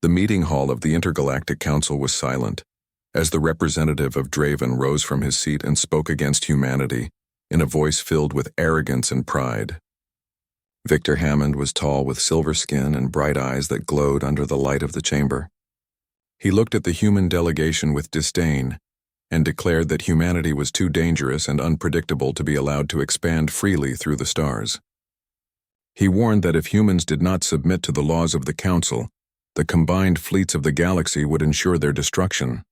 The meeting hall of the Intergalactic Council was silent, as the representative of Draven rose from his seat and spoke against humanity, in a voice filled with arrogance and pride. Victor Hammond was tall with silver skin and bright eyes that glowed under the light of the chamber. He looked at the human delegation with disdain and declared that humanity was too dangerous and unpredictable to be allowed to expand freely through the stars. He warned that if humans did not submit to the laws of the Council, the combined fleets of the galaxy would ensure their destruction.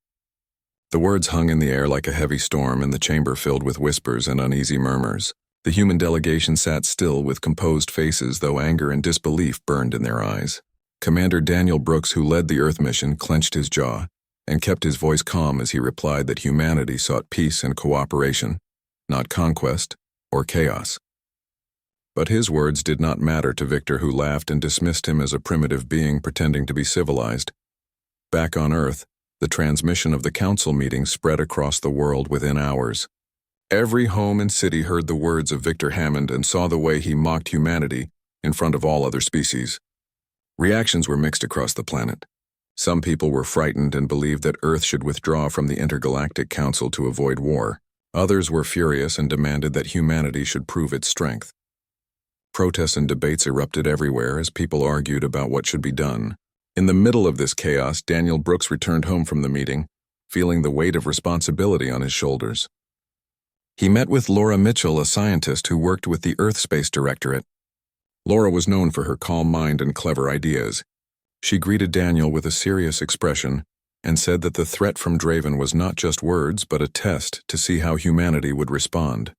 The words hung in the air like a heavy storm, and the chamber filled with whispers and uneasy murmurs. The human delegation sat still with composed faces, though anger and disbelief burned in their eyes. Commander Daniel Brooks, who led the Earth mission, clenched his jaw and kept his voice calm as he replied that humanity sought peace and cooperation, not conquest or chaos. But his words did not matter to Victor, who laughed and dismissed him as a primitive being pretending to be civilized. Back on Earth, the transmission of the council meeting spread across the world within hours. Every home and city heard the words of Victor Hammond and saw the way he mocked humanity in front of all other species. Reactions were mixed across the planet. Some people were frightened and believed that Earth should withdraw from the Intergalactic Council to avoid war. Others were furious and demanded that humanity should prove its strength. Protests and debates erupted everywhere as people argued about what should be done. In the middle of this chaos, Daniel Brooks returned home from the meeting, feeling the weight of responsibility on his shoulders. He met with Laura Mitchell, a scientist who worked with the Earth Space Directorate. Laura was known for her calm mind and clever ideas. She greeted Daniel with a serious expression and said that the threat from Draven was not just words, but a test to see how humanity would respond.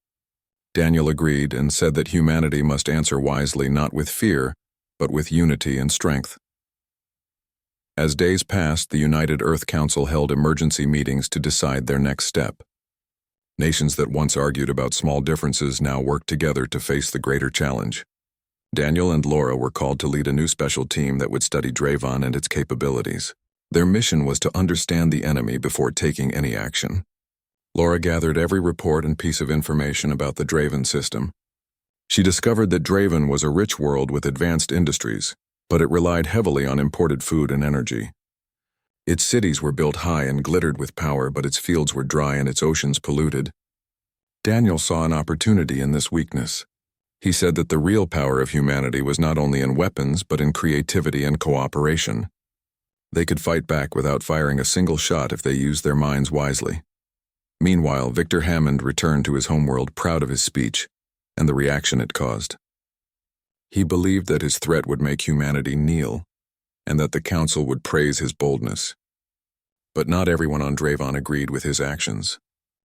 Daniel agreed and said that humanity must answer wisely, not with fear, but with unity and strength. As days passed, the United Earth Council held emergency meetings to decide their next step. Nations that once argued about small differences now worked together to face the greater challenge. Daniel and Laura were called to lead a new special team that would study Draven and its capabilities. Their mission was to understand the enemy before taking any action. Laura gathered every report and piece of information about the Draven system. She discovered that Draven was a rich world with advanced industries, but it relied heavily on imported food and energy. Its cities were built high and glittered with power, but its fields were dry and its oceans polluted. Daniel saw an opportunity in this weakness. He said that the real power of humanity was not only in weapons, but in creativity and cooperation. They could fight back without firing a single shot if they used their minds wisely. Meanwhile, Victor Hammond returned to his homeworld proud of his speech and the reaction it caused. He believed that his threat would make humanity kneel, and that the Council would praise his boldness. But not everyone on Draven agreed with his actions.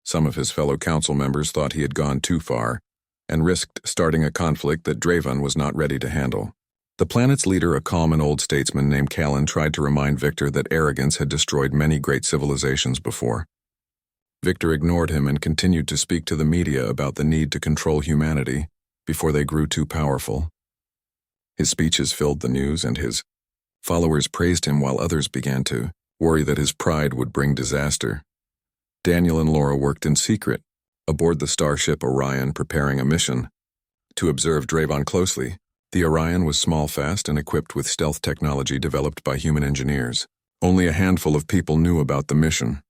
Some of his fellow Council members thought he had gone too far and risked starting a conflict that Draven was not ready to handle. The planet's leader, a calm and old statesman named Callan, tried to remind Victor that arrogance had destroyed many great civilizations before. Victor ignored him and continued to speak to the media about the need to control humanity before they grew too powerful. His speeches filled the news, and his followers praised him while others began to worry that his pride would bring disaster. Daniel and Laura worked in secret aboard the starship Orion, preparing a mission to observe Draven closely. The Orion was small, fast, and equipped with stealth technology developed by human engineers. Only a handful of people knew about the mission.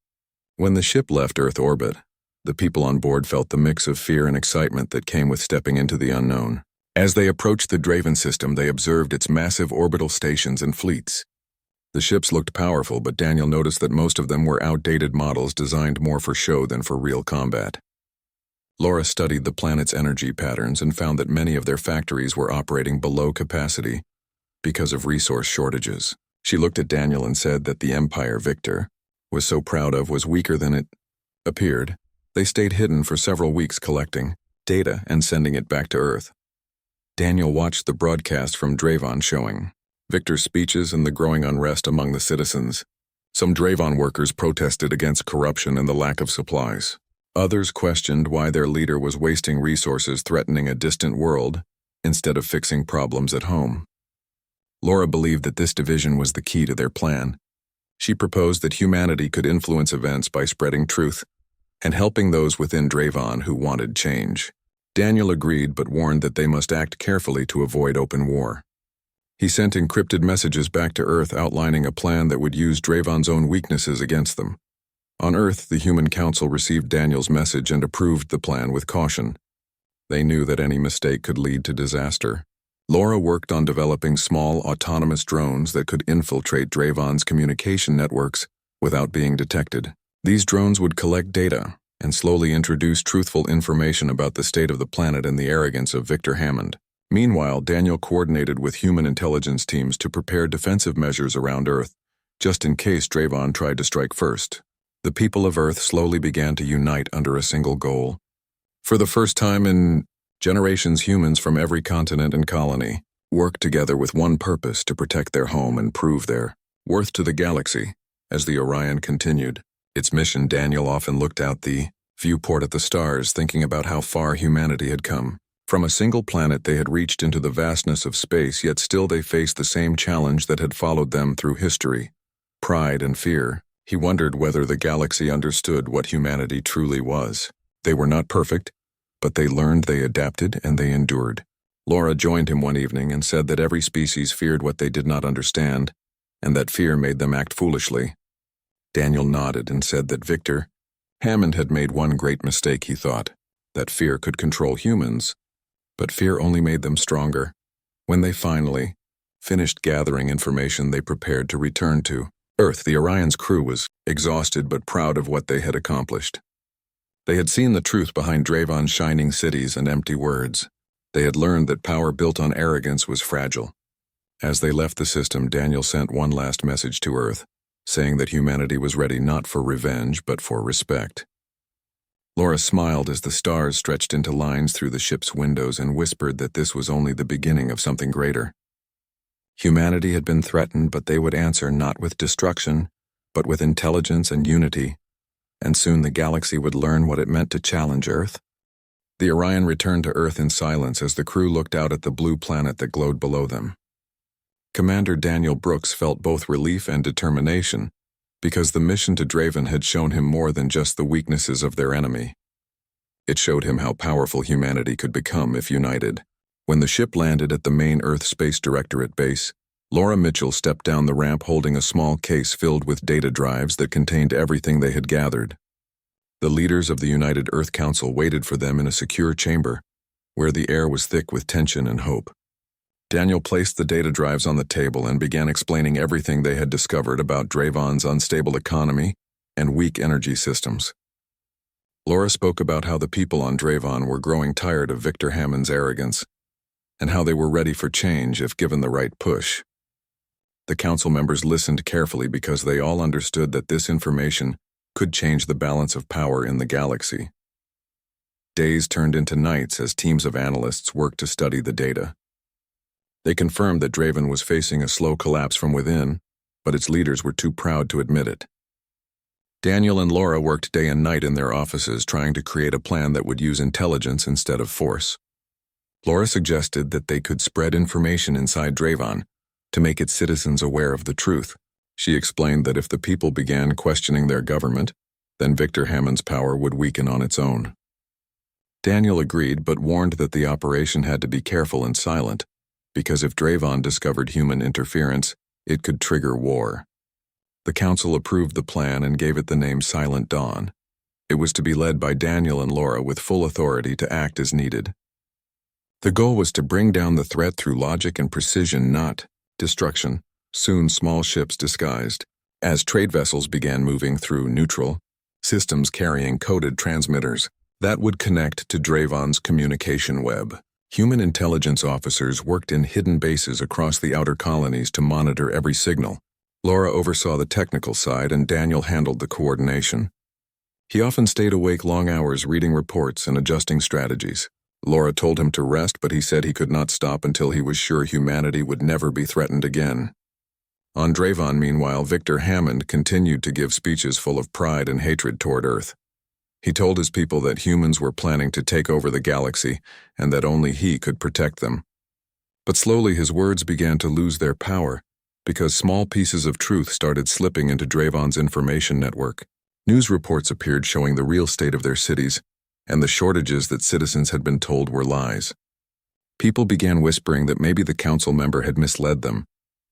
When the ship left Earth orbit, the people on board felt the mix of fear and excitement that came with stepping into the unknown. As they approached the Draven system, they observed its massive orbital stations and fleets. The ships looked powerful, but Daniel noticed that most of them were outdated models designed more for show than for real combat. Laura studied the planet's energy patterns and found that many of their factories were operating below capacity because of resource shortages. She looked at Daniel and said that the empire Victor was so proud of was weaker than it appeared. They stayed hidden for several weeks, collecting data and sending it back to Earth. Daniel watched the broadcast from Draven showing Victor's speeches and the growing unrest among the citizens. Some Draven workers protested against corruption and the lack of supplies. Others questioned why their leader was wasting resources threatening a distant world instead of fixing problems at home. Laura believed that this division was the key to their plan. She proposed that humanity could influence events by spreading truth and helping those within Draven who wanted change. Daniel agreed, but warned that they must act carefully to avoid open war. He sent encrypted messages back to Earth outlining a plan that would use Draven's own weaknesses against them. On Earth, the Human Council received Daniel's message and approved the plan with caution. They knew that any mistake could lead to disaster. Laura worked on developing small, autonomous drones that could infiltrate Draven's communication networks without being detected. These drones would collect data and slowly introduce truthful information about the state of the planet and the arrogance of Victor Hammond. Meanwhile, Daniel coordinated with human intelligence teams to prepare defensive measures around Earth, just in case Draven tried to strike first. The people of Earth slowly began to unite under a single goal. For the first time in generations, humans from every continent and colony worked together with one purpose: to protect their home and prove their worth to the galaxy. As the Orion continued its mission, Daniel often looked out the viewport at the stars, thinking about how far humanity had come. From a single planet, they had reached into the vastness of space, yet still they faced the same challenge that had followed them through history: pride and fear. He wondered whether the galaxy understood what humanity truly was. They were not perfect, but they learned, they adapted, and they endured. Laura joined him one evening and said that every species feared what they did not understand, and that fear made them act foolishly. Daniel nodded and said that Victor Hammond had made one great mistake. He thought that fear could control humans, but fear only made them stronger. When they finally finished gathering information, they prepared to return to Earth. The Orion's crew was exhausted but proud of what they had accomplished. They had seen the truth behind Draven's shining cities and empty words. They had learned that power built on arrogance was fragile. As they left the system, Daniel sent one last message to Earth, saying that humanity was ready not for revenge but for respect. Laura smiled as the stars stretched into lines through the ship's windows and whispered that this was only the beginning of something greater. Humanity had been threatened, but they would answer not with destruction, but with intelligence and unity, and soon the galaxy would learn what it meant to challenge Earth. The Orion returned to Earth in silence as the crew looked out at the blue planet that glowed below them. Commander Daniel Brooks felt both relief and determination, because the mission to Draven had shown him more than just the weaknesses of their enemy. It showed him how powerful humanity could become if united. When the ship landed at the main Earth Space Directorate base, Laura Mitchell stepped down the ramp holding a small case filled with data drives that contained everything they had gathered. The leaders of the United Earth Council waited for them in a secure chamber, where the air was thick with tension and hope. Daniel placed the data drives on the table and began explaining everything they had discovered about Draven's unstable economy and weak energy systems. Laura spoke about how the people on Draven were growing tired of Victor Hammond's arrogance, and how they were ready for change if given the right push. The council members listened carefully because they all understood that this information could change the balance of power in the galaxy. Days turned into nights as teams of analysts worked to study the data. They confirmed that Draven was facing a slow collapse from within, but its leaders were too proud to admit it. Daniel and Laura worked day and night in their offices trying to create a plan that would use intelligence instead of force. Laura suggested that they could spread information inside Draven to make its citizens aware of the truth. She explained that if the people began questioning their government, then Victor Hammond's power would weaken on its own. Daniel agreed, but warned that the operation had to be careful and silent, because if Draven discovered human interference, it could trigger war. The council approved the plan and gave it the name Silent Dawn. It was to be led by Daniel and Laura with full authority to act as needed. The goal was to bring down the threat through logic and precision, not destruction. Soon small ships disguised as trade vessels began moving through neutral systems carrying coded transmitters that would connect to Draven's communication web. Human intelligence officers worked in hidden bases across the outer colonies to monitor every signal. Laura oversaw the technical side and Daniel handled the coordination. He often stayed awake long hours reading reports and adjusting strategies. Laura told him to rest, but he said he could not stop until he was sure humanity would never be threatened again. On Draven, meanwhile, Victor Hammond continued to give speeches full of pride and hatred toward Earth. He told his people that humans were planning to take over the galaxy and that only he could protect them. But slowly his words began to lose their power because small pieces of truth started slipping into Draven's information network. News reports appeared showing the real state of their cities and the shortages that citizens had been told were lies. People began whispering that maybe the council member had misled them.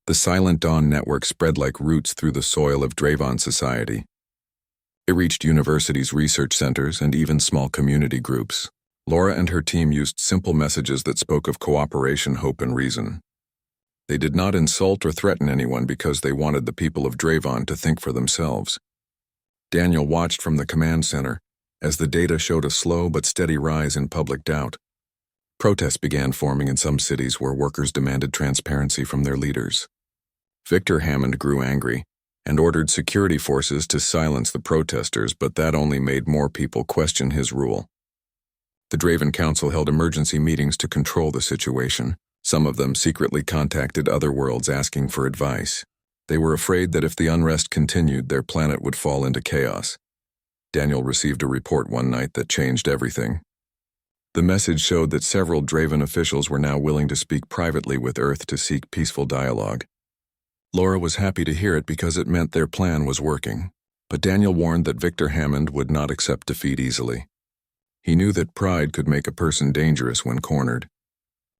The Silent Dawn network spread like roots through the soil of Draven society. It reached universities, research centers, and even small community groups. Laura and her team used simple messages that spoke of cooperation, hope, and reason. They did not insult or threaten anyone because they wanted the people of Draven to think for themselves. Daniel watched from the command center as the data showed a slow but steady rise in public doubt. Protests began forming in some cities where workers demanded transparency from their leaders. Victor Hammond grew angry and ordered security forces to silence the protesters, but that only made more people question his rule. The Draven Council held emergency meetings to control the situation. Some of them secretly contacted other worlds asking for advice. They were afraid that if the unrest continued, their planet would fall into chaos. Daniel received a report one night that changed everything. The message showed that several Draven officials were now willing to speak privately with Earth to seek peaceful dialogue. Laura was happy to hear it because it meant their plan was working. But Daniel warned that Victor Hammond would not accept defeat easily. He knew that pride could make a person dangerous when cornered.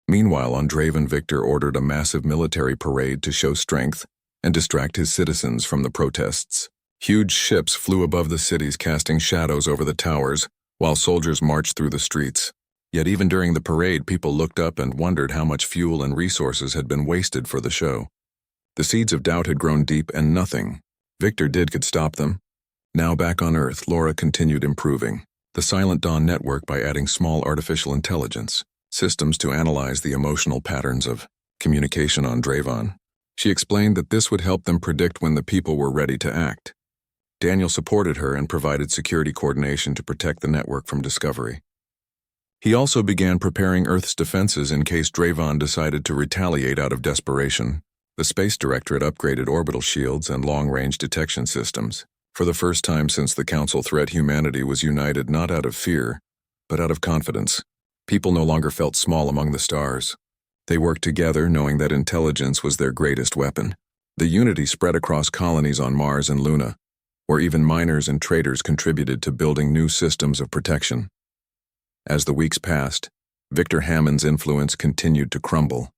Meanwhile, on Draven, Victor ordered a massive military parade to show strength and distract his citizens from the protests. Huge ships flew above the cities, casting shadows over the towers, while soldiers marched through the streets. Yet even during the parade, people looked up and wondered how much fuel and resources had been wasted for the show. The seeds of doubt had grown deep, and nothing Victor did could stop them. Now back on Earth, Laura continued improving the Silent Dawn network by adding small artificial intelligence systems to analyze the emotional patterns of communication on Draven. She explained that this would help them predict when the people were ready to act. Daniel supported her and provided security coordination to protect the network from discovery. He also began preparing Earth's defenses in case Draven decided to retaliate out of desperation. The Space Directorate upgraded orbital shields and long-range detection systems. For the first time since the Council threat, humanity was united not out of fear, but out of confidence. People no longer felt small among the stars. They worked together, knowing that intelligence was their greatest weapon. The unity spread across colonies on Mars and Luna, where even miners and traders contributed to building new systems of protection. As the weeks passed, Victor Hammond's influence continued to crumble.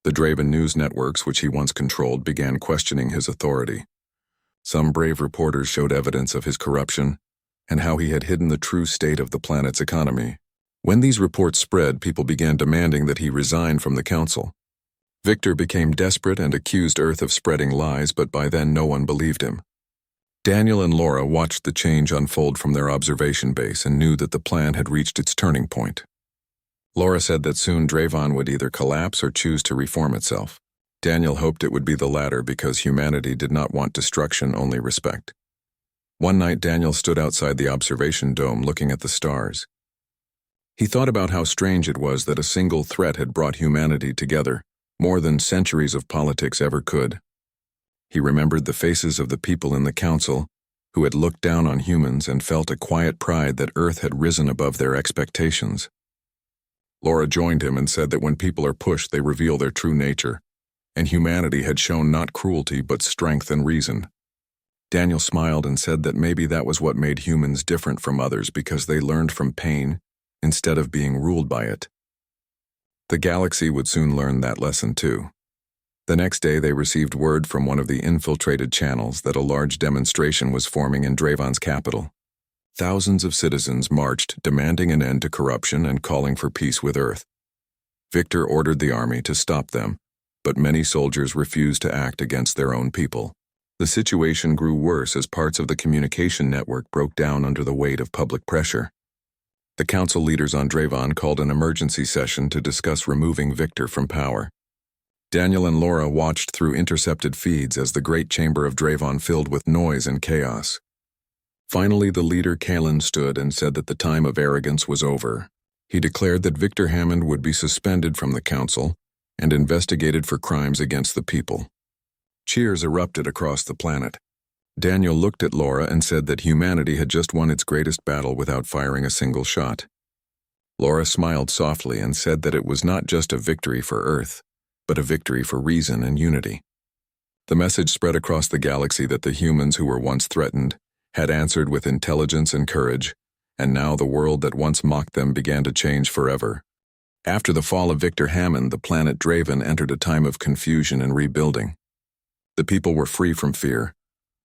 The Draven news networks, which he once controlled, began questioning his authority. Some brave reporters showed evidence of his corruption and how he had hidden the true state of the planet's economy. When these reports spread, people began demanding that he resign from the council. Victor became desperate and accused Earth of spreading lies, but by then no one believed him. Daniel and Laura watched the change unfold from their observation base and knew that the plan had reached its turning point. Laura said that soon Draven would either collapse or choose to reform itself. Daniel hoped it would be the latter because humanity did not want destruction, only respect. One night, Daniel stood outside the observation dome looking at the stars. He thought about how strange it was that a single threat had brought humanity together, more than centuries of politics ever could. He remembered the faces of the people in the council who had looked down on humans and felt a quiet pride that Earth had risen above their expectations. Laura joined him and said that when people are pushed, they reveal their true nature, and humanity had shown not cruelty but strength and reason. Daniel smiled and said that maybe that was what made humans different from others, because they learned from pain instead of being ruled by it. The galaxy would soon learn that lesson too. The next day, they received word from one of the infiltrated channels that a large demonstration was forming in Draven's capital. Thousands of citizens marched, demanding an end to corruption and calling for peace with Earth. Victor ordered the army to stop them, but many soldiers refused to act against their own people. The situation grew worse as parts of the communication network broke down under the weight of public pressure. The council leaders on Draven called an emergency session to discuss removing Victor from power. Daniel and Laura watched through intercepted feeds as the great chamber of Draven filled with noise and chaos. Finally, the leader Kalen stood and said that the time of arrogance was over. He declared that Victor Hammond would be suspended from the council and investigated for crimes against the people. Cheers erupted across the planet. Daniel looked at Laura and said that humanity had just won its greatest battle without firing a single shot. Laura smiled softly and said that it was not just a victory for Earth, but a victory for reason and unity. The message spread across the galaxy that the humans who were once threatened had answered with intelligence and courage, and now the world that once mocked them began to change forever. After the fall of Victor Hammond, the planet Draven entered a time of confusion and rebuilding. The people were free from fear,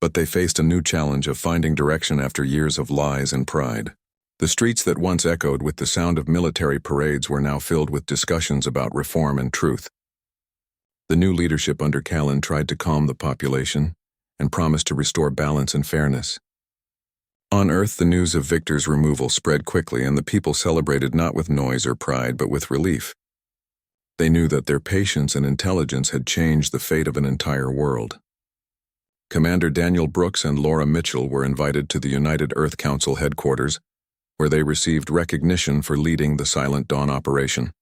but they faced a new challenge of finding direction after years of lies and pride. The streets that once echoed with the sound of military parades were now filled with discussions about reform and truth. The new leadership under Callan tried to calm the population and promised to restore balance and fairness. On Earth, the news of Victor's removal spread quickly, and the people celebrated not with noise or pride, but with relief. They knew that their patience and intelligence had changed the fate of an entire world. Commander Daniel Brooks and Laura Mitchell were invited to the United Earth Council headquarters, where they received recognition for leading the Silent Dawn operation.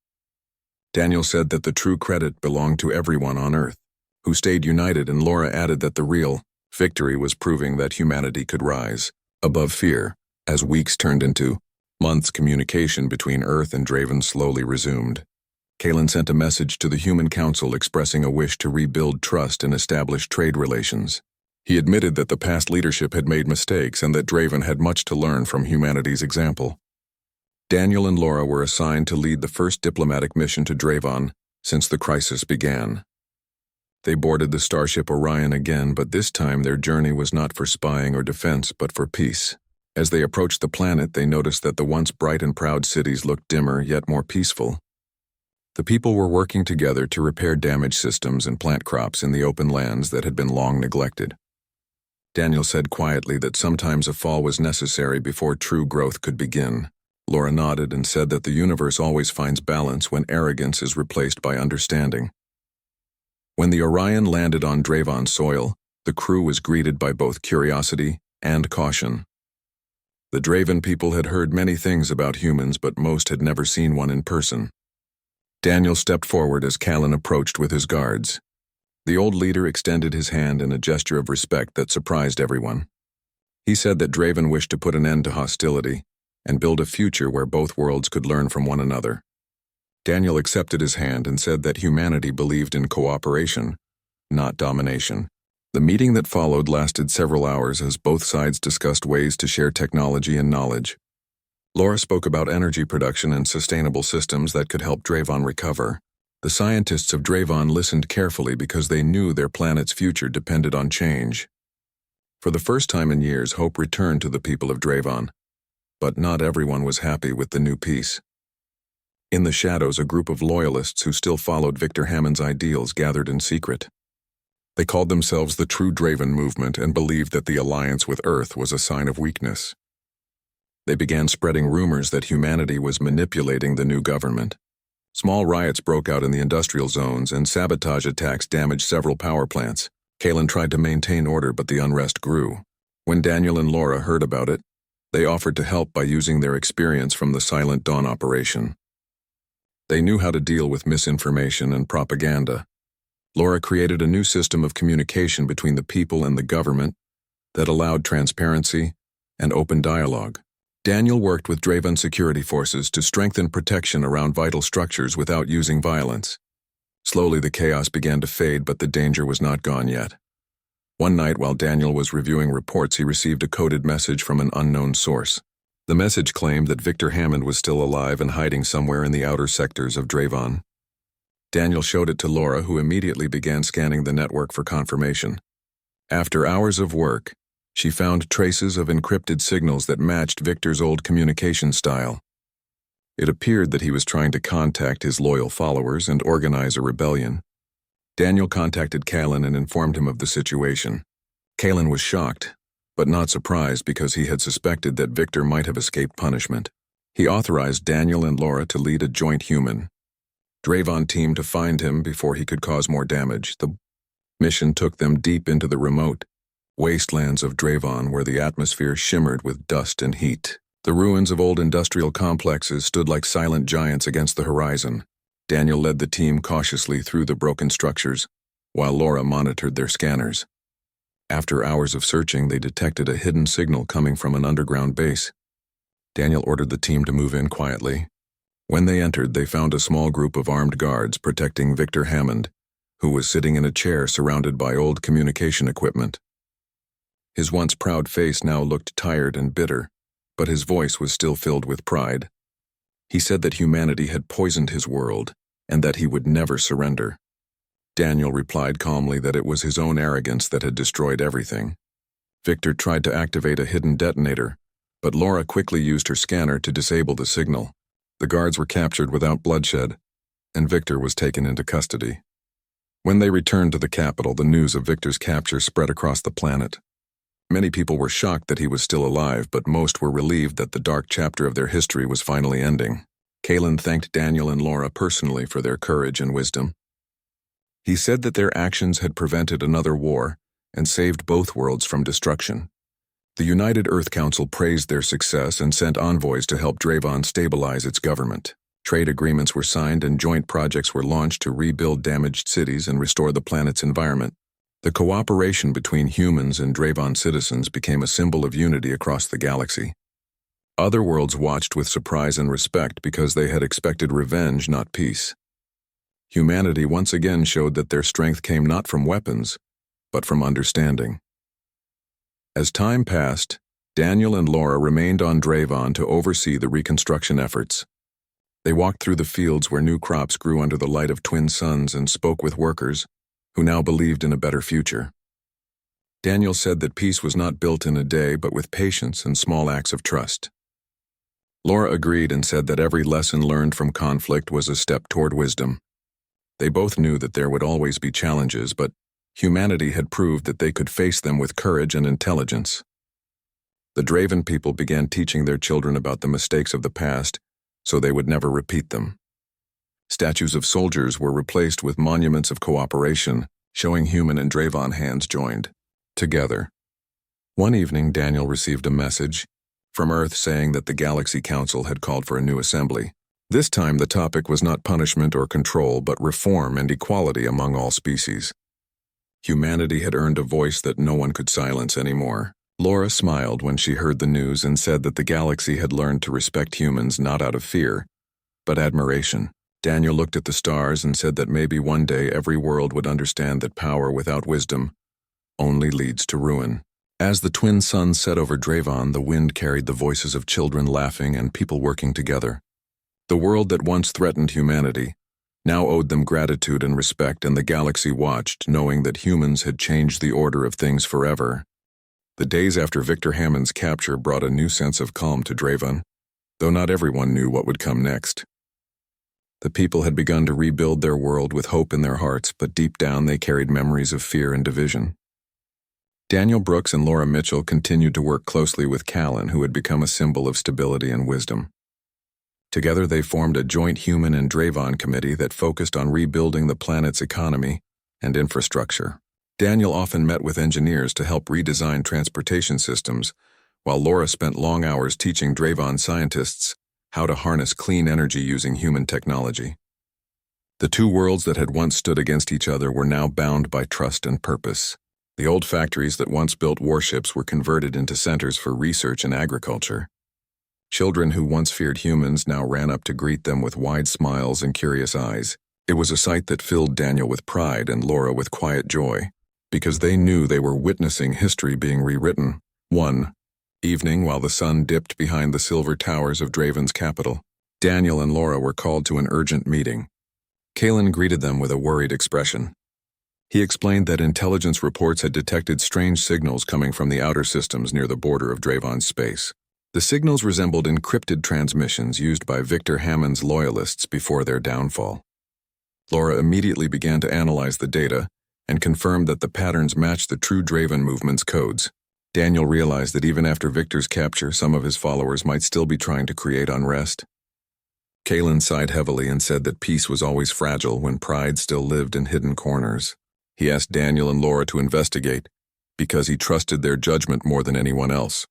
Daniel said that the true credit belonged to everyone on Earth, who stayed united, and Laura added that the real victory was proving that humanity could rise above fear. As weeks turned into months, communication between Earth and Draven slowly resumed. Callan sent a message to the Human Council expressing a wish to rebuild trust and establish trade relations. He admitted that the past leadership had made mistakes and that Draven had much to learn from humanity's example. Daniel and Laura were assigned to lead the first diplomatic mission to Draven since the crisis began. They boarded the starship Orion again, but this time their journey was not for spying or defense, but for peace. As they approached the planet, they noticed that the once bright and proud cities looked dimmer, yet more peaceful. The people were working together to repair damaged systems and plant crops in the open lands that had been long neglected. Daniel said quietly that sometimes a fall was necessary before true growth could begin. Laura nodded and said that the universe always finds balance when arrogance is replaced by understanding. When the Orion landed on Draven soil, the crew was greeted by both curiosity and caution. The Draven people had heard many things about humans, but most had never seen one in person. Daniel stepped forward as Callan approached with his guards. The old leader extended his hand in a gesture of respect that surprised everyone. He said that Draven wished to put an end to hostility and build a future where both worlds could learn from one another. Daniel accepted his hand and said that humanity believed in cooperation, not domination. The meeting that followed lasted several hours as both sides discussed ways to share technology and knowledge. Laura spoke about energy production and sustainable systems that could help Draven recover. The scientists of Draven listened carefully because they knew their planet's future depended on change. For the first time in years, hope returned to the people of Draven. But not everyone was happy with the new peace. In the shadows, a group of loyalists who still followed Victor Hammond's ideals gathered in secret. They called themselves the True Draven Movement and believed that the alliance with Earth was a sign of weakness. They began spreading rumors that humanity was manipulating the new government. Small riots broke out in the industrial zones, and sabotage attacks damaged several power plants. Callan tried to maintain order, but the unrest grew. When Daniel and Laura heard about it, they offered to help by using their experience from the Silent Dawn operation. They knew how to deal with misinformation and propaganda. Laura created a new system of communication between the people and the government that allowed transparency and open dialogue. Daniel worked with Draven security forces to strengthen protection around vital structures without using violence. Slowly the chaos began to fade, but the danger was not gone yet. One night while Daniel was reviewing reports, he received a coded message from an unknown source. The message claimed that Victor Hammond was still alive and hiding somewhere in the outer sectors of Draven. Daniel showed it to Laura, who immediately began scanning the network for confirmation. After hours of work, she found traces of encrypted signals that matched Victor's old communication style. It appeared that he was trying to contact his loyal followers and organize a rebellion. Daniel contacted Callan and informed him of the situation. Callan was shocked, but not surprised, because he had suspected that Victor might have escaped punishment. He authorized Daniel and Laura to lead a joint human Draven team to find him before he could cause more damage. The mission took them deep into the remote wastelands of Draven, where the atmosphere shimmered with dust and heat. The ruins of old industrial complexes stood like silent giants against the horizon. Daniel led the team cautiously through the broken structures, while Laura monitored their scanners. After hours of searching, they detected a hidden signal coming from an underground base. Daniel ordered the team to move in quietly. When they entered, they found a small group of armed guards protecting Victor Hammond, who was sitting in a chair surrounded by old communication equipment. His once proud face now looked tired and bitter, but his voice was still filled with pride. He said that humanity had poisoned his world and that he would never surrender. Daniel replied calmly that it was his own arrogance that had destroyed everything. Victor tried to activate a hidden detonator, but Laura quickly used her scanner to disable the signal. The guards were captured without bloodshed, and Victor was taken into custody. When they returned to the capital, the news of Victor's capture spread across the planet. Many people were shocked that he was still alive, but most were relieved that the dark chapter of their history was finally ending. Kalen thanked Daniel and Laura personally for their courage and wisdom. He said that their actions had prevented another war and saved both worlds from destruction. The United Earth Council praised their success and sent envoys to help Dravon stabilize its government. Trade agreements were signed and joint projects were launched to rebuild damaged cities and restore the planet's environment. The cooperation between humans and Dravon citizens became a symbol of unity across the galaxy. Other worlds watched with surprise and respect because they had expected revenge, not peace. Humanity once again showed that their strength came not from weapons, but from understanding. As time passed, Daniel and Laura remained on Dravon to oversee the reconstruction efforts. They walked through the fields where new crops grew under the light of twin suns and spoke with workers who now believed in a better future. Daniel said that peace was not built in a day, but with patience and small acts of trust. Laura agreed and said that every lesson learned from conflict was a step toward wisdom. They both knew that there would always be challenges, but humanity had proved that they could face them with courage and intelligence. The Draven people began teaching their children about the mistakes of the past so they would never repeat them. Statues of soldiers were replaced with monuments of cooperation, showing human and Dravon hands joined together. One evening, Daniel received a message from Earth saying that the Galaxy Council had called for a new assembly. This time, the topic was not punishment or control, but reform and equality among all species. Humanity had earned a voice that no one could silence anymore. Laura smiled when she heard the news and said that the galaxy had learned to respect humans not out of fear, but admiration. Daniel looked at the stars and said that maybe one day every world would understand that power without wisdom only leads to ruin. As the twin suns set over Dravon, the wind carried the voices of children laughing and people working together. The world that once threatened humanity now owed them gratitude and respect, and the galaxy watched, knowing that humans had changed the order of things forever. The days after Victor Hammond's capture brought a new sense of calm to Dravon, though not everyone knew what would come next. The people had begun to rebuild their world with hope in their hearts, but deep down they carried memories of fear and division. Daniel Brooks and Laura Mitchell continued to work closely with Callan, who had become a symbol of stability and wisdom. Together they formed a joint human and Dravon committee that focused on rebuilding the planet's economy and infrastructure. Daniel often met with engineers to help redesign transportation systems, while Laura spent long hours teaching Dravon scientists how to harness clean energy using human technology. The two worlds that had once stood against each other were now bound by trust and purpose. The old factories that once built warships were converted into centers for research and agriculture. Children who once feared humans now ran up to greet them with wide smiles and curious eyes. It was a sight that filled Daniel with pride and Laura with quiet joy, because they knew they were witnessing history being rewritten. One evening, while the sun dipped behind the silver towers of Dravon's capital, Daniel and Laura were called to an urgent meeting. Kalen greeted them with a worried expression. He explained that intelligence reports had detected strange signals coming from the outer systems near the border of Dravon's space. The signals resembled encrypted transmissions used by Victor Hammond's loyalists before their downfall. Laura immediately began to analyze the data and confirmed that the patterns matched the true Draven movement's codes. Daniel realized that even after Victor's capture, some of his followers might still be trying to create unrest. Kalen sighed heavily and said that peace was always fragile when pride still lived in hidden corners. He asked Daniel and Laura to investigate, because he trusted their judgment more than anyone else.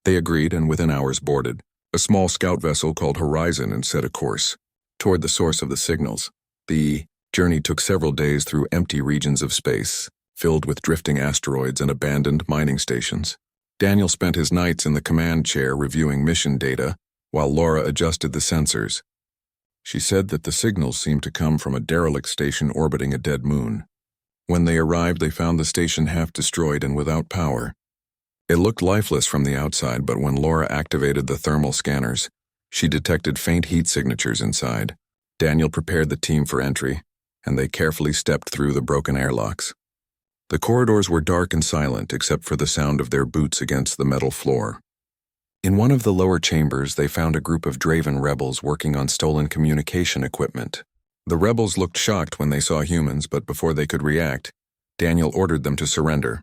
They agreed and within hours boarded a small scout vessel called Horizon and set a course toward the source of the signals. The journey took several days through empty regions of space, filled with drifting asteroids and abandoned mining stations. Daniel spent his nights in the command chair reviewing mission data, while Laura adjusted the sensors. She said that the signals seemed to come from a derelict station orbiting a dead moon. When they arrived, they found the station half destroyed and without power. It looked lifeless from the outside, but when Laura activated the thermal scanners, She detected faint heat signatures inside. Daniel prepared the team for entry, and they carefully stepped through the broken airlocks. The corridors were dark and silent except for the sound of their boots against the metal floor. In one of the lower chambers, they found a group of Draven rebels working on stolen communication equipment. The rebels looked shocked when they saw humans, but before they could react, Daniel ordered them to surrender.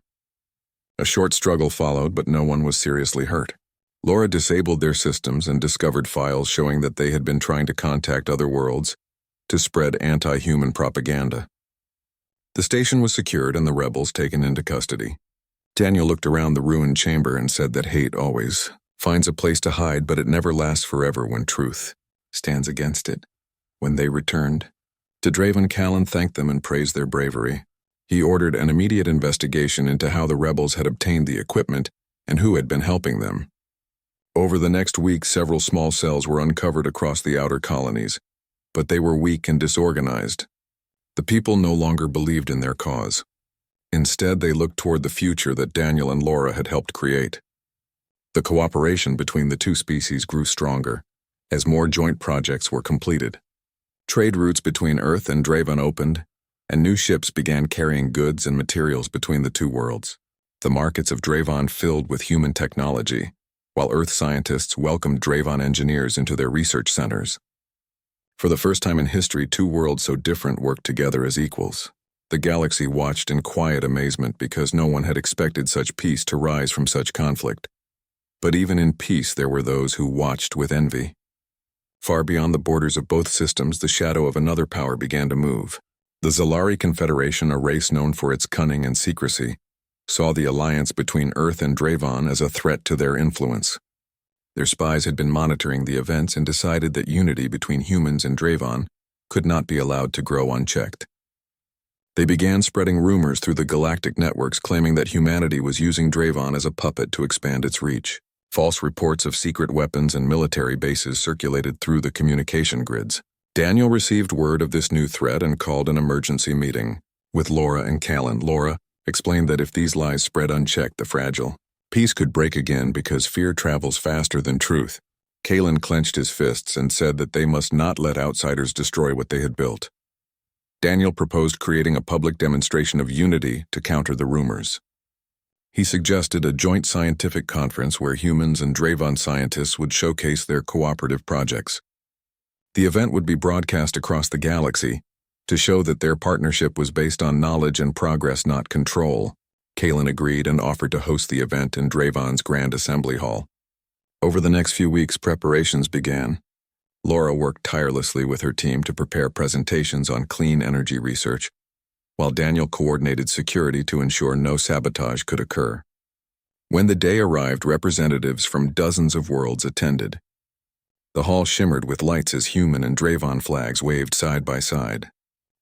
A short struggle followed, but no one was seriously hurt. Laura disabled their systems and discovered files showing that they had been trying to contact other worlds to spread anti-human propaganda. The station was secured and the rebels taken into custody. Daniel looked around the ruined chamber and said that hate always finds a place to hide, but it never lasts forever when truth stands against it. When they returned, Draven Callan thanked them and praised their bravery. He ordered an immediate investigation into how the rebels had obtained the equipment and who had been helping them. Over the next week, several small cells were uncovered across the outer colonies, but they were weak and disorganized. The people no longer believed in their cause. Instead, they looked toward the future that Daniel and Laura had helped create. The cooperation between the two species grew stronger as more joint projects were completed. Trade routes between Earth and Draven opened, and new ships began carrying goods and materials between the two worlds. The markets of Draven filled with human technology, while Earth scientists welcomed Draven engineers into their research centers. For the first time in history, two worlds so different worked together as equals. The galaxy watched in quiet amazement because no one had expected such peace to rise from such conflict. But even in peace, there were those who watched with envy. Far beyond the borders of both systems, the shadow of another power began to move. The Zalari Confederation, a race known for its cunning and secrecy, saw the alliance between Earth and Draven as a threat to their influence. Their spies had been monitoring the events and decided that unity between humans and Draven could not be allowed to grow unchecked. They began spreading rumors through the galactic networks claiming that humanity was using Draven as a puppet to expand its reach. False reports of secret weapons and military bases circulated through the communication grids. Daniel received word of this new threat and called an emergency meeting with Laura and Callan. Laura explained that if these lies spread unchecked, the fragile peace could break again because fear travels faster than truth. Callan clenched his fists and said that they must not let outsiders destroy what they had built. Daniel proposed creating a public demonstration of unity to counter the rumors. He suggested a joint scientific conference where humans and Draven scientists would showcase their cooperative projects. The event would be broadcast across the galaxy to show that their partnership was based on knowledge and progress, not control. Callan agreed and offered to host the event in Draven's Grand Assembly Hall. Over the next few weeks, preparations began. Laura worked tirelessly with her team to prepare presentations on clean energy research, while Daniel coordinated security to ensure no sabotage could occur. When the day arrived, representatives from dozens of worlds attended. The hall shimmered with lights as human and Draven flags waved side by side.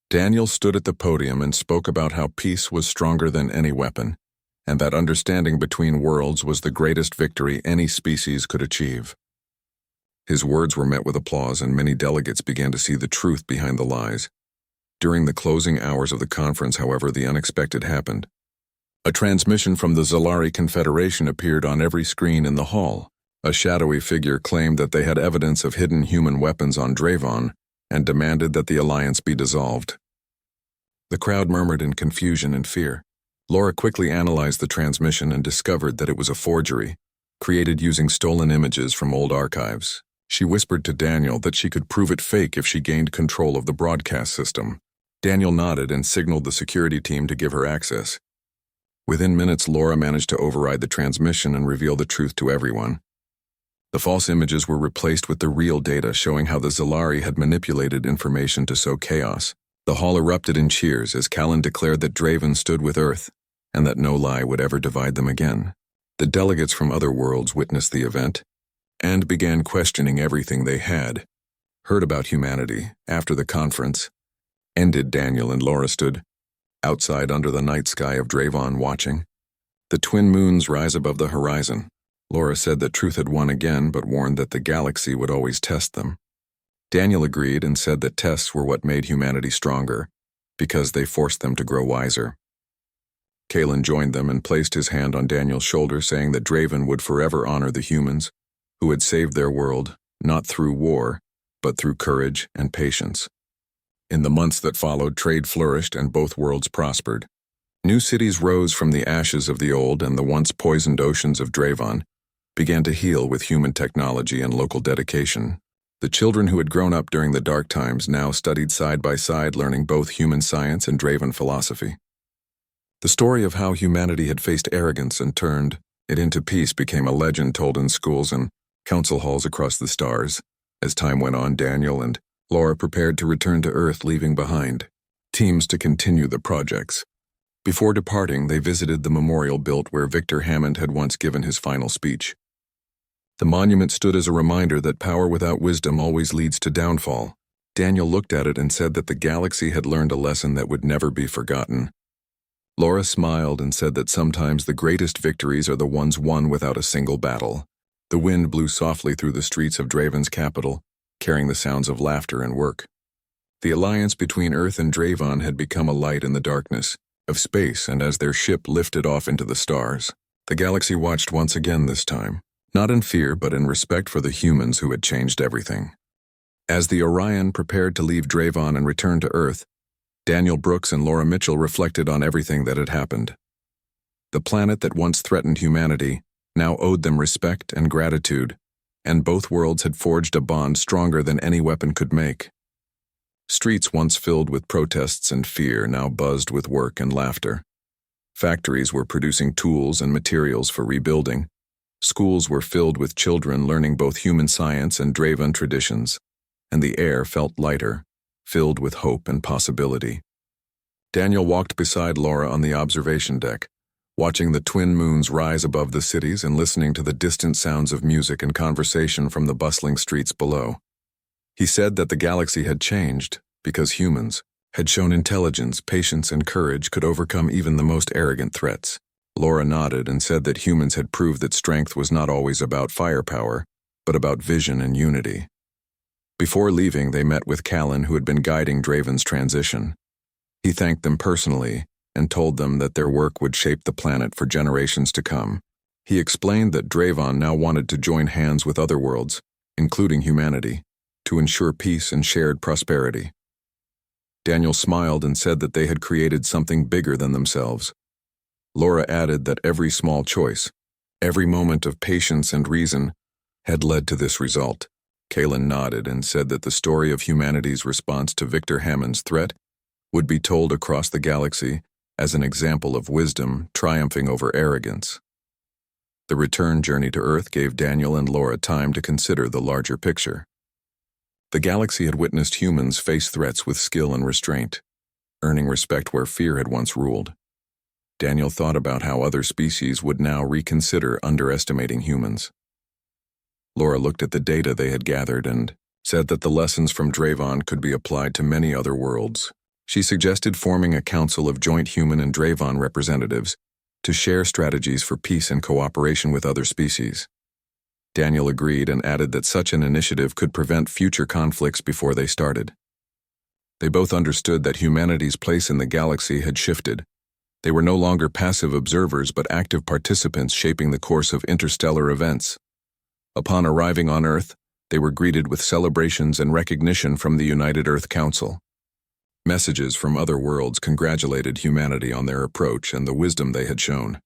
Daniel stood at the podium and spoke about how peace was stronger than any weapon, and that understanding between worlds was the greatest victory any species could achieve. His words were met with applause, and many delegates began to see the truth behind the lies. During the closing hours of the conference, however, the unexpected happened. A transmission from the Zalari Confederation appeared on every screen in the hall. A shadowy figure claimed that they had evidence of hidden human weapons on Draven and demanded that the alliance be dissolved. The crowd murmured in confusion and fear. Laura quickly analyzed the transmission and discovered that it was a forgery, created using stolen images from old archives. She whispered to Daniel that she could prove it fake if she gained control of the broadcast system. Daniel nodded and signaled the security team to give her access. Within minutes, Laura managed to override the transmission and reveal the truth to everyone. The false images were replaced with the real data showing how the Zalari had manipulated information to sow chaos. The hall erupted in cheers as Callan declared that Draven stood with Earth and that no lie would ever divide them again. The delegates from other worlds witnessed the event and began questioning everything they had heard about humanity. After the conference ended, Daniel and Laura stood outside under the night sky of Draven watching the twin moons rise above the horizon. Laura said that truth had won again, but warned that the galaxy would always test them. Daniel agreed and said that tests were what made humanity stronger, because they forced them to grow wiser. Callan joined them and placed his hand on Daniel's shoulder, saying that Draven would forever honor the humans who had saved their world not through war, but through courage and patience. In the months that followed, trade flourished and both worlds prospered. New cities rose from the ashes of the old, and the once poisoned oceans of Dravon began to heal with human technology and local dedication. The children who had grown up during the dark times now studied side by side, learning both human science and Draven philosophy. The story of how humanity had faced arrogance and turned it into peace became a legend told in schools and council halls across the stars. As time went on, Daniel and Laura prepared to return to Earth, leaving behind teams to continue the projects. Before departing, they visited the memorial built where Victor Hammond had once given his final speech. The monument stood as a reminder that power without wisdom always leads to downfall. Daniel looked at it and said that the galaxy had learned a lesson that would never be forgotten. Laura smiled and said that sometimes the greatest victories are the ones won without a single battle. The wind blew softly through the streets of Draven's capital, carrying the sounds of laughter and work. The alliance between Earth and Dravon had become a light in the darkness of space, and as their ship lifted off into the stars, the galaxy watched once again this time, not in fear but in respect for the humans who had changed everything. As the Orion prepared to leave Dravon and return to Earth, Daniel Brooks and Laura Mitchell reflected on everything that had happened. The planet that once threatened humanity now owed them respect and gratitude, and both worlds had forged a bond stronger than any weapon could make. Streets once filled with protests and fear now buzzed with work and laughter. Factories were producing tools and materials for rebuilding. Schools were filled with children learning both human science and Draven traditions, and the air felt lighter, filled with hope and possibility. Daniel walked beside Laura on the observation deck, watching the twin moons rise above the cities and listening to the distant sounds of music and conversation from the bustling streets below. He said that the galaxy had changed because humans had shown intelligence, patience, and courage could overcome even the most arrogant threats. Laura nodded and said that humans had proved that strength was not always about firepower, but about vision and unity. Before leaving, they met with Callan, who had been guiding Draven's transition. He thanked them personally and told them that their work would shape the planet for generations to come. He explained that Dravon now wanted to join hands with other worlds, including humanity, to ensure peace and shared prosperity. Daniel smiled and said that they had created something bigger than themselves. Laura added that every small choice, every moment of patience and reason, had led to this result. Callan nodded and said that the story of humanity's response to Victor Hammond's threat would be told across the galaxy as an example of wisdom triumphing over arrogance. The return journey to Earth gave Daniel and Laura time to consider the larger picture. The galaxy had witnessed humans face threats with skill and restraint, earning respect where fear had once ruled. Daniel thought about how other species would now reconsider underestimating humans. Laura looked at the data they had gathered and said that the lessons from Dravon could be applied to many other worlds. She suggested forming a council of joint human and Dravon representatives to share strategies for peace and cooperation with other species. Daniel agreed and added that such an initiative could prevent future conflicts before they started. They both understood that humanity's place in the galaxy had shifted. They were no longer passive observers but active participants shaping the course of interstellar events. Upon arriving on Earth, they were greeted with celebrations and recognition from the United Earth Council. Messages from other worlds congratulated humanity on their approach and the wisdom they had shown.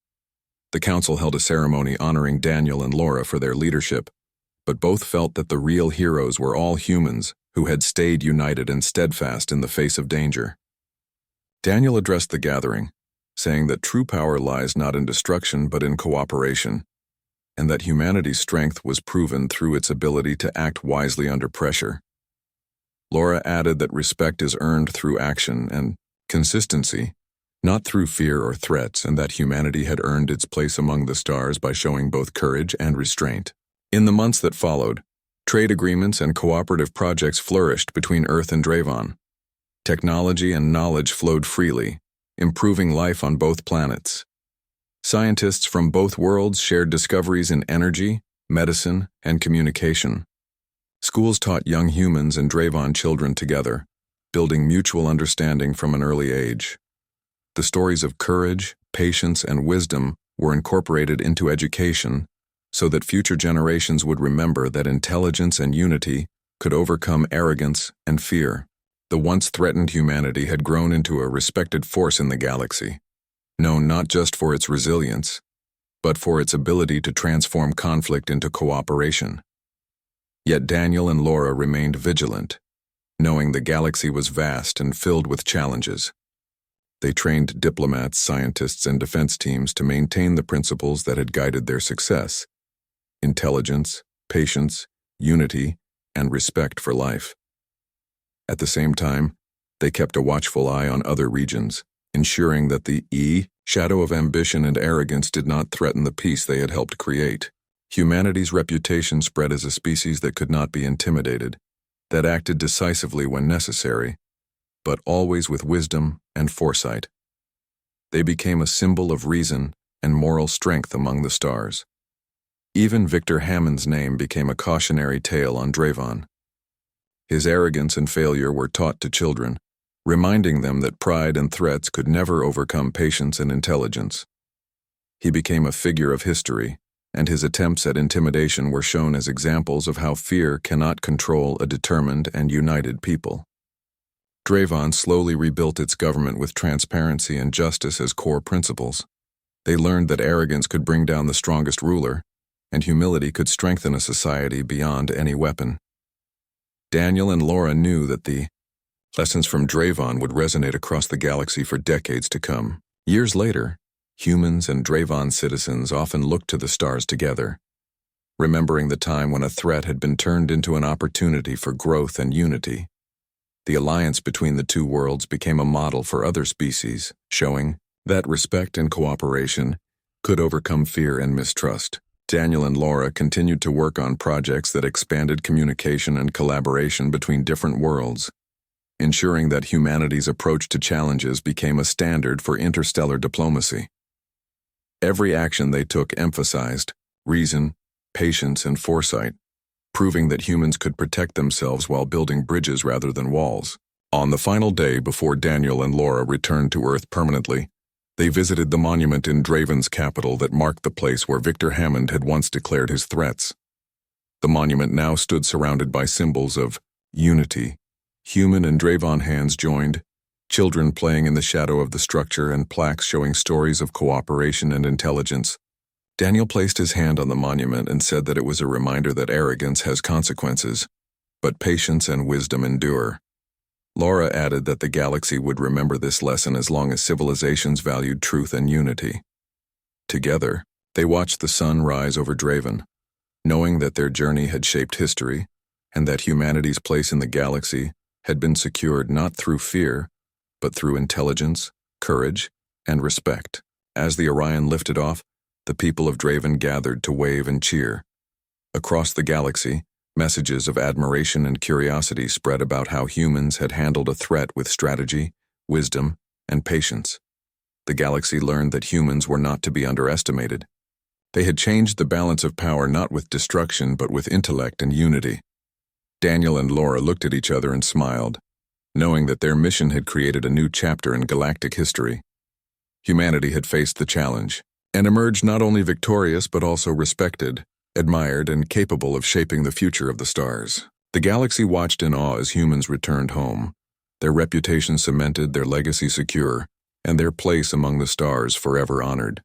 The council held a ceremony honoring Daniel and Laura for their leadership, but both felt that the real heroes were all humans who had stayed united and steadfast in the face of danger. Daniel addressed the gathering, saying that true power lies not in destruction but in cooperation, and that humanity's strength was proven through its ability to act wisely under pressure. Laura added that respect is earned through action and consistency, not through fear or threats, and that humanity had earned its place among the stars by showing both courage and restraint. In the months that followed, trade agreements and cooperative projects flourished between Earth and Dravon. Technology and knowledge flowed freely, improving life on both planets. Scientists from both worlds shared discoveries in energy, medicine, and communication. Schools taught young humans and Dravon children together, building mutual understanding from an early age. The stories of courage, patience, and wisdom were incorporated into education, so that future generations would remember that intelligence and unity could overcome arrogance and fear. The once threatened humanity had grown into a respected force in the galaxy, known not just for its resilience, but for its ability to transform conflict into cooperation. Yet Daniel and Laura remained vigilant, knowing the galaxy was vast and filled with challenges. They trained diplomats, scientists, and defense teams to maintain the principles that had guided their success: intelligence, patience, unity, and respect for life. At the same time, they kept a watchful eye on other regions, ensuring that the shadow of ambition and arrogance did not threaten the peace they had helped create. Humanity's reputation spread as a species that could not be intimidated, that acted decisively when necessary, but always with wisdom and foresight. They became a symbol of reason and moral strength among the stars. Even Victor Hammond's name became a cautionary tale on Dravon. His arrogance and failure were taught to children, reminding them that pride and threats could never overcome patience and intelligence. He became a figure of history, and his attempts at intimidation were shown as examples of how fear cannot control a determined and united people. Dravon slowly rebuilt its government with transparency and justice as core principles. They learned that arrogance could bring down the strongest ruler, and humility could strengthen a society beyond any weapon. Daniel and Laura knew that the lessons from Dravon would resonate across the galaxy for decades to come. Years later, humans and Dravon citizens often looked to the stars together, remembering the time when a threat had been turned into an opportunity for growth and unity. The alliance between the two worlds became a model for other species, showing that respect and cooperation could overcome fear and mistrust. Daniel and Laura continued to work on projects that expanded communication and collaboration between different worlds, ensuring that humanity's approach to challenges became a standard for interstellar diplomacy. Every action they took emphasized reason, patience, and foresight, proving that humans could protect themselves while building bridges rather than walls. On the final day before Daniel and Laura returned to Earth permanently, they visited the monument in Draven's capital that marked the place where Victor Hammond had once declared his threats. The monument now stood surrounded by symbols of unity. Human and Dravon hands joined, children playing in the shadow of the structure and plaques showing stories of cooperation and intelligence. Daniel placed his hand on the monument and said that it was a reminder that arrogance has consequences, but patience and wisdom endure. Laura added that the galaxy would remember this lesson as long as civilizations valued truth and unity. Together, they watched the sun rise over Draven, knowing that their journey had shaped history and that humanity's place in the galaxy had been secured not through fear, but through intelligence, courage, and respect. As the Orion lifted off, the people of Draven gathered to wave and cheer. Across the galaxy, messages of admiration and curiosity spread about how humans had handled a threat with strategy, wisdom, and patience. The galaxy learned that humans were not to be underestimated. They had changed the balance of power not with destruction but with intellect and unity. Daniel and Laura looked at each other and smiled, knowing that their mission had created a new chapter in galactic history. Humanity had faced the challenge, and emerged not only victorious but also respected, admired, and capable of shaping the future of the stars. The galaxy watched in awe as humans returned home, their reputation cemented, their legacy secure, and their place among the stars forever honored.